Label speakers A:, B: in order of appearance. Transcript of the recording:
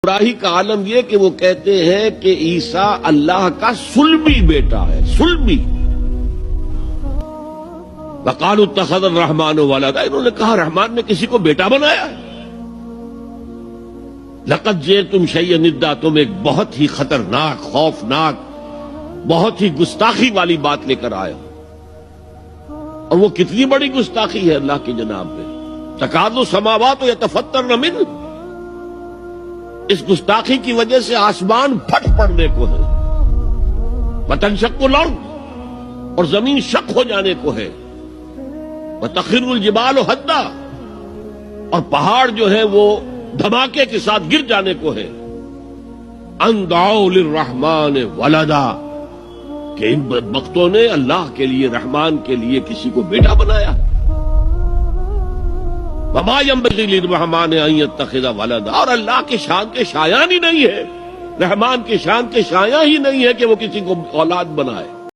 A: گمراہی کا عالم یہ کہ وہ کہتے ہیں کہ عیسیٰ اللہ کا صلبی بیٹا ہے، صلبی۔ وقالوا اتخذ الرحمن ولدا، انہوں نے کہا رحمان نے کسی کو بیٹا بنایا ہے۔ لقد جئتم شیئا ندا، تم ایک بہت ہی خطرناک، خوفناک، بہت ہی گستاخی والی بات لے کر آئے ہو۔ اور وہ کتنی بڑی گستاخی ہے اللہ کی جناب میں۔ تکاد السماوات یتفطرن منہ، اس گستاخی کی وجہ سے آسمان پھٹ پڑنے کو ہے، وتنشق الارض، اور زمین شق ہو جانے کو ہے، وتخر الجبال ہدا، اور پہاڑ جو ہے وہ دھماکے کے ساتھ گر جانے کو ہے۔ ان دعوا للرحمن ولدا، کہ ان بدبختوں نے اللہ کے لیے، رحمان کے لیے کسی کو بیٹا بنایا۔ وما ينبغي للرحمن ان يتخذ ولدا، اور اللہ کی شان کے شایان ہی نہیں ہے، رحمان کی شان کے شایان ہی نہیں ہے کہ وہ کسی کو اولاد بنائے۔